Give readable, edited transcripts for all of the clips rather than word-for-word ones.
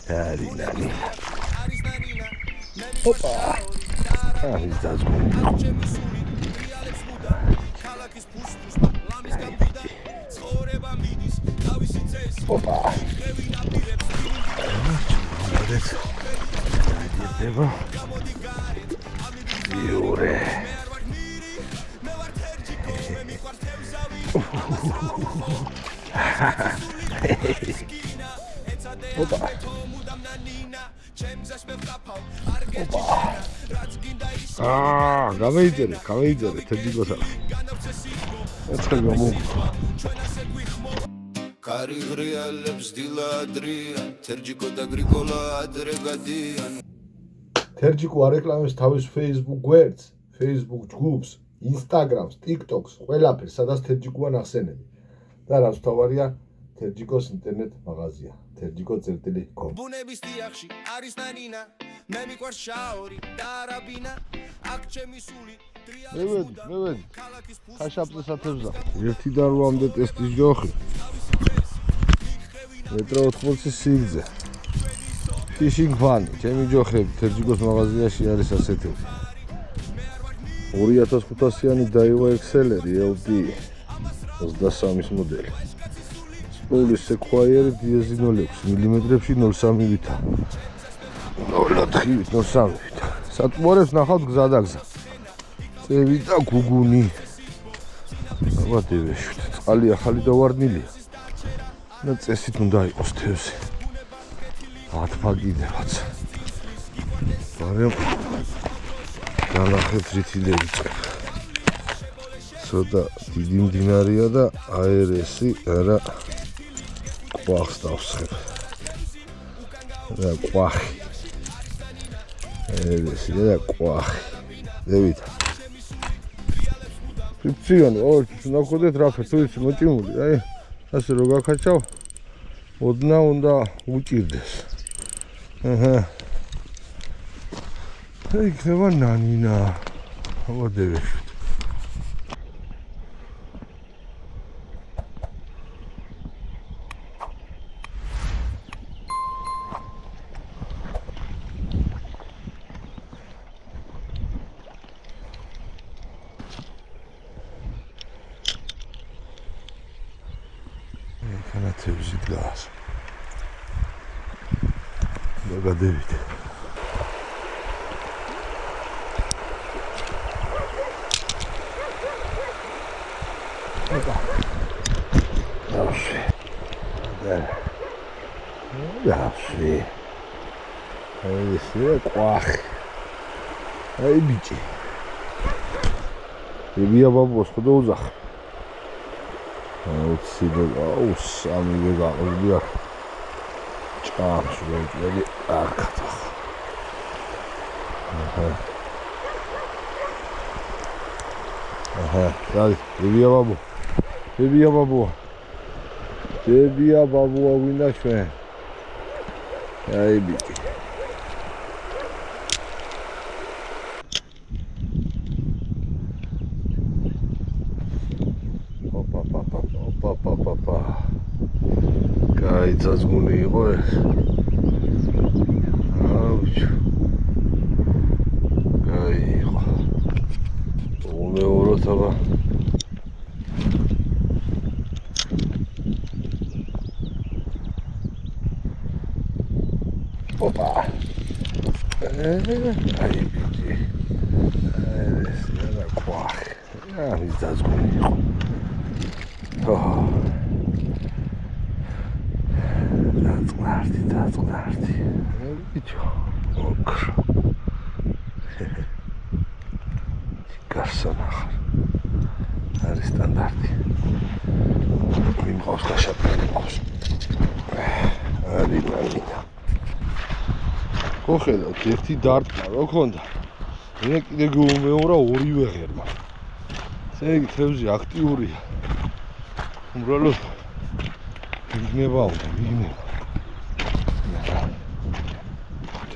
Nani. Opa. He's that's good. Opa. Jure. Opa. გამეიწერე, თერჯიკოსა. ეცხელი მომუ. კარიგრიალებს დილადრიან, თერჯიკო და გრიგოლა ადრე გადიან. თერჯიკო არეკლამებს თავის Facebook გვერდს, Facebook ჯგუფს, Instagrams, TikToks, ყველაფერს, სადაც თერჯიკოა ნახსენები. და რაც თავარია, თერჯიკოს ინტერნეტ მაღაზია. Terjiko.com. ბუნების დიახში არის ნანინა, მე მიყვარს შაორი და არაბინა, აქ ჩემი სული ტრიალებს მუდამ, ქალაქის ფულს ხაშაპზე სათევზა. 1-დან 8-მდე ტესტის ჯოხი. მეტრო 80 სიგრძე. Fishing fun, ჩემი ჯოხები თერჯიკოს მაღაზიაში არის ასეთები. 2500-იანი Daiwa XLR LD 23-ის მოდელი. Police Sequoia Diazinolux მილიმეტრებში 0.3 ვითა 0.4 0.3 ვითა სატმორებს ნახავთ გზადაგზა წევი და გუგუნი ავადევეშვით წყალი ახალი დავარდნილია და წესით უნდა იყოს თევზი ათფაგიდებაც მაგრამ განახეთ რითილები წებ ცოტა დიდი მდინარეა და აერესი არა ყვახს დავსხებ და ყვახი ეს და ყვახი დევით ფიფციონი ნახოთ რა ფერცუიც მოჭიმული აი ასე რო გაქაჩავ ოდნა უნდა უჭირდეს აჰა აი იქნება ნანინა ავადევეშვით თევზი დგას და გადევით ოპა დავში აი ესე ყვახი აი ბიჭი ებია ბაბოს ხო დაუძახ აუ სამივე გაყოლია ჭამს ვეჭველი აკათა აჰა დაი ებია ბაბუა ვინდა ჩვენ აი ბიჭი ძაზგუნი იყო ეს აუჩ გაიყო უმეოროთ აბა ოპა აი ბიჭი ეს რა ყვახი აი ძაზგუნი იყო დაწყნარდი ბიჭო ოქრო გასანახარ არის სტანდარტი მიმყავს გაშაპრილი ყავს არის მაგითა გოხედავთ ერთი დარტყმა რო ქონდა მე კიდე გეუმეორა ორივე ღერმა ესე იგი თევზი აქტიურია უმრავლოდ მიგნება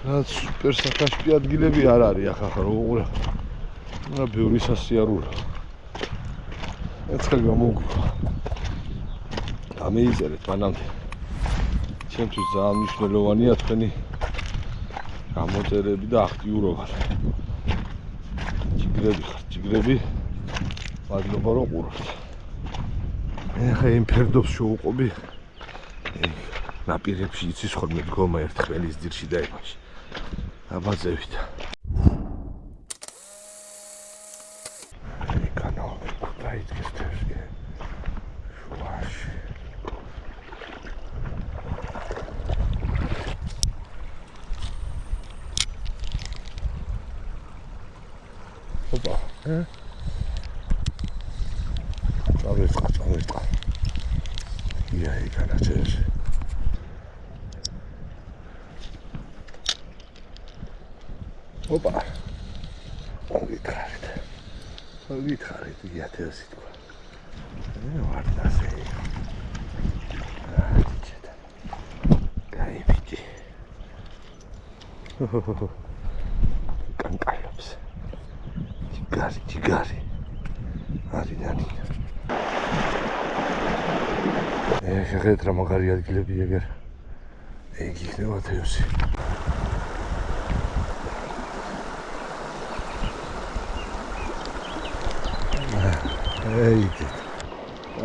რაც სუპერ სახაშპი ადგილები არ არის ახლა რო უყურე რა ბევრი სასიარულო ეცხელი გამოგვა გამეიწერეთ მანამდე ჩემთვის ძალიან მნიშვნელოვანია თქვენი გამოწერები და აქტიურობა. ჭიგრები ხართ, ჭიგრები. მადლობა რომ ყურებთ. ეხლა იმ ფერდობს შევუყობი. ნაპირებში იცის ხოლმე დგომა ერთ ხელის ძირში და ებაში. აბაძევით. დაიდგეს თევზი. შუაში. ოპა, წავეწყა. ია, იქანა თევზი. ოპა. გითხარით, ია თევზი თქვა. ვარ დასე. დიჭეთა. კაი ბიჭი. კანკალობს. ჭიგარი. არი. შეხედეთ რა მაგარი ადგილები ეგერ. ეგ იქნება თევზი. ეითი.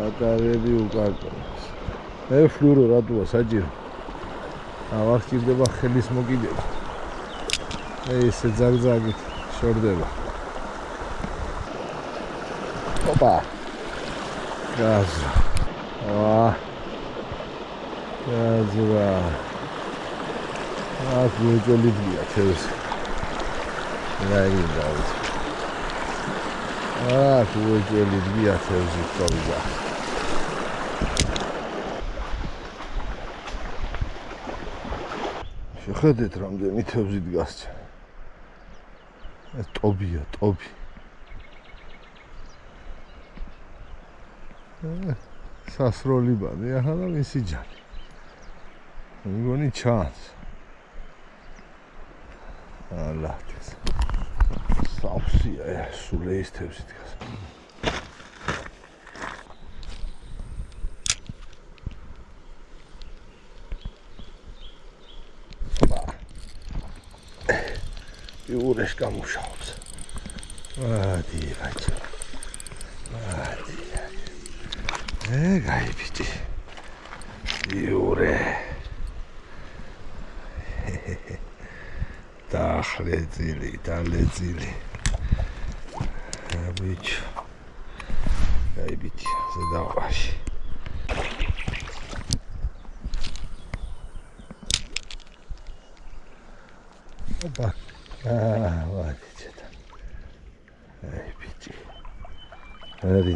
აკარები უკარკოს. ფლურო რატოა საჭირო. აღარ სჭირდება ხელის მოკიდება. ესე ძაგძაგით შორდება. ოპა. გაზრა. გაზრა. გუჯოლიდია თევზი. რაი დავით. გუჯოლიდია თევზი წავიდა. შეხედეთ რამდენი თევზი დგას. ეს ტობია, ტობი. სასროლი ბანი, ახლა მისი ჯანი. მიგონი ჩანს. ალათის. სავსია, სულ ეს თევზი დგას. იურეს გამუშავებს. ადი ბაჭი. გაიბიჭი. იურე. დახლეძილი. ბიჭი. გაიბიჭი, ზედავაში. ოპა. ვადიჭეთა. აი ბიჭი. არი.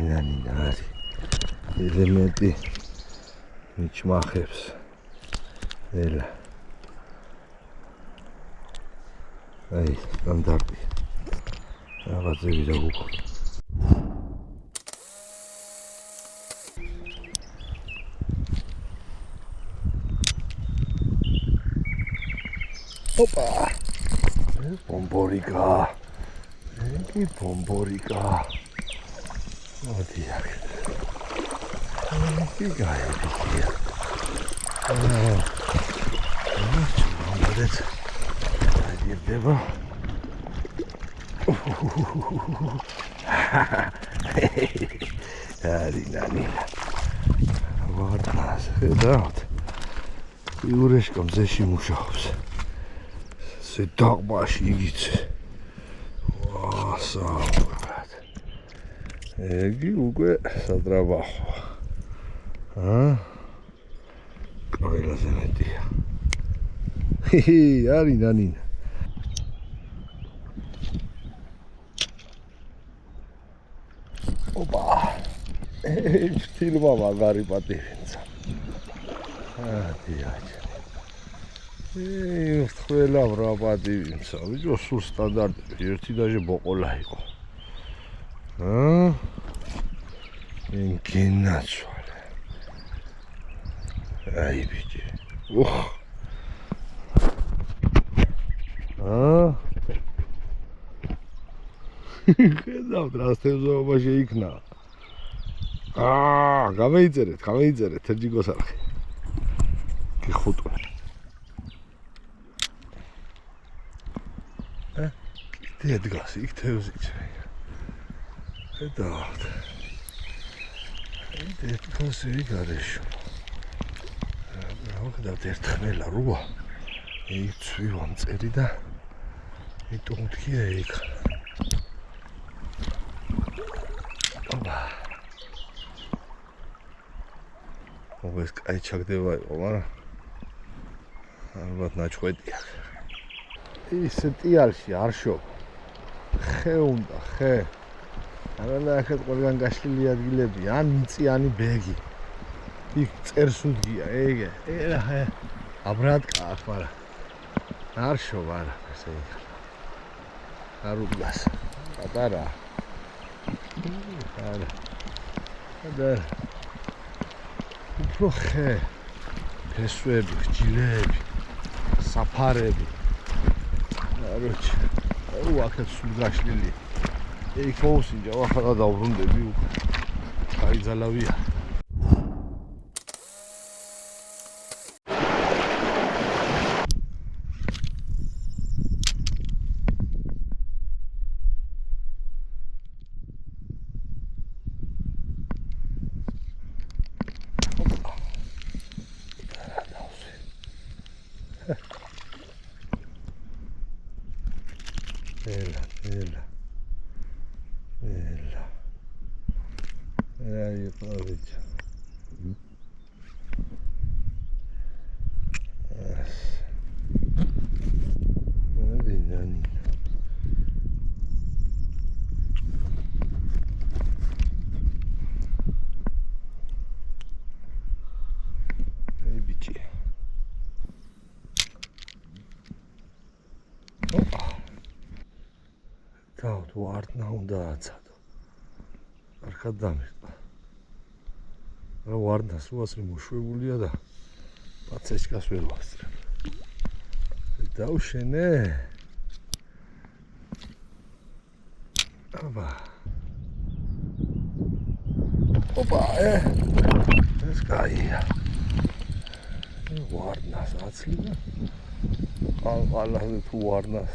ელემენტი მიჩმახებს. ელა. აი, სტანდარტი. რაღაცები და გუგო. ოპა. ბომბორიკა. იგი ბომბორიკა. მოდია. იგი გაიბიჭია. ჩამოვიდეთ. დაიდება. არი. ვარდას, ხედავთ. იურეშკა მზეში მუშაობს. ზედაღბაში იგიცე. საუბრად. ეგი უკვე სატრაბახო. ყველაზე მეტია. არი ნანინა. ოპა. ფილმა მაგარი პატივინცა. ადი. ყველა რა პატივინცა. ვიჯო სულ სტანდარტი ერთი დაჟე ბოყოლა იყო. ინკინაცვალე. აი ბიჭი. ხედავთ რა თევზაობა შეიქნა. გამეიწერეთ თერჯიკოს არხი. გიხუტული. კიდე დგას იქ თევზით. ხედავთ. კიდე დგას იქ გარეშო. ხედავთ ერთხმელა როა. იქ ცვივა მწერი და იტუნთქია იქ. ეს კაი ჩაგდება იყო, მაგრამ ალბათ ნაჩვენია. ისე ტიალში არ შო. ხე უნდა, ხე. არანაირად ყველგან გაშლილი ადგილები, ან მიწიანი ბეგი. იქ წერს უდგია, ეგე. ხე. აბრატკა აქ, მაგრამ არ შო, არა, ესე იქ. არ უდგას. პატარა. არა. და უფრო ხე, ფესვები, ხჯილები, საფარები. Короче, აქეთ სულ გაშლილი. იქ მოუსინჯა, ახლა დავბრუნდები უკვე. გაიძალავია. Aí, aproveita. Aí, bichi. Opa. Tá, tu არტნა უნდა აცადო. კარგად დამიყვა. რა ვარდას უასრი მოშვებულია და პაცეჩკას ვერ ვასწრებ. დავშენე. აბა. ოპა, ეს კაია. ვარდას აცლიდა. ალალ თუ ვარდას.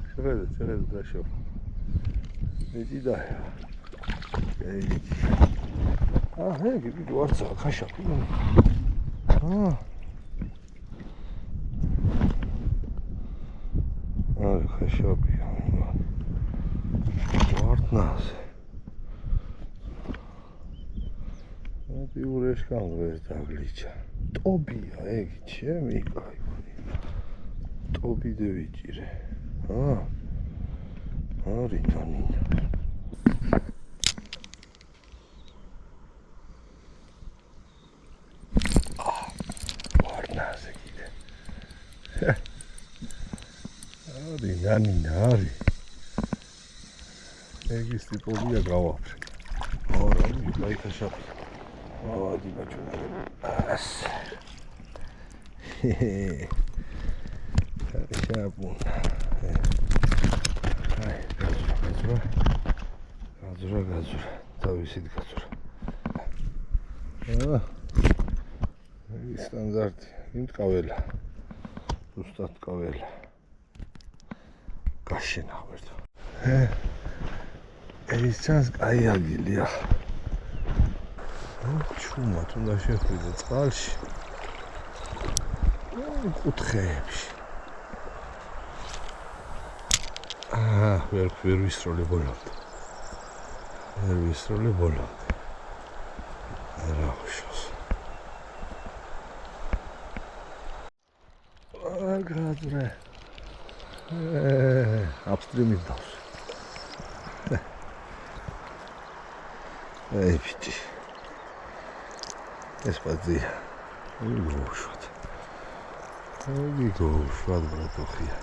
შეხედე. შეხედე დაშო. მიდიდაა. ეგ ვარცა ხაშაპი. ხაშაპი. ვარტნას. პიურეშ გამრეს დაგლიჩა. ტობია ეგ ჩემი კაი. ტობი დევიჭირე. რინანი. ნანი ეგის ტიპია გავაფრე. არა, იქა შაპი. ადი ბაჭო. ას. შაპუ. აი, გაზურა. თავისით გაზურა. ეს სტანდარტი, იმტყაველა. ზუსტად ტყაველა. გაშენა ვერდო. ეს ჩანს კაი აგილია. ჩუმა თუნდა შეხვიდე წყალში. კუთხეებში. ვერ ვისროლე ბოლომდე. რა ხუშოს. გაზრე. Upstream დავს. აი ფიჭი. ეს პაზია. გოშოთ. ბრატოხია.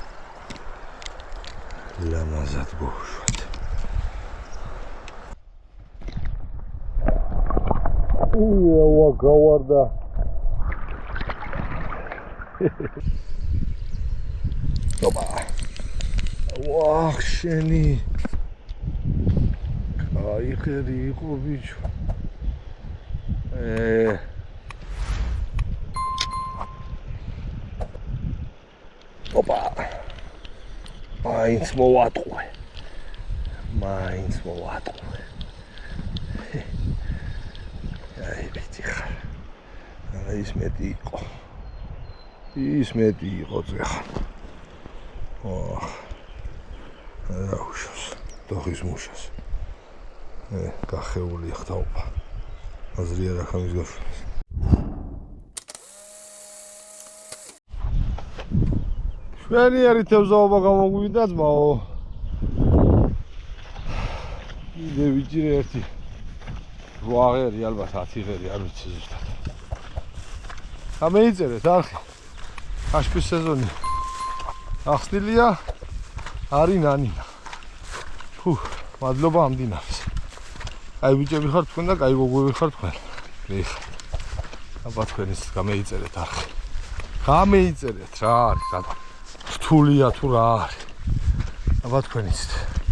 ლამაზად გოშოთ. უა გავარდა. ოპა. ვახ შენი. კაი ხერი იყო ბიჭო. ოპა. მაინც მოვატყუე. აი ბიჭი ხარ. არა ის მეტი იყო. წეხა. რა უშავს. დოხის მუშას. გახეული ხთაობა. აზრი არ აქვს ამის გაშვებას. შვენიერი თევზაობა გამოგვივიდა ძმაო. იდე ვიჭირე ერთი 8 ღერი ალბათ 10 ღერი არ ვიცი ზუსტად. ამეიწერეთ არხი. აშპის სეზონი ახსნილია არის ნანინა. მადლობა ამ დინარს. აი ბიჭები ხართ თქვენ და კაი გოგოები ხართ თქვენ. მიხარ. აბა თქვენის გამეიწერეთ არხი. გამეიწერეთ რა არის. რთულია თუ რა არის. აბა თქვენ იცით.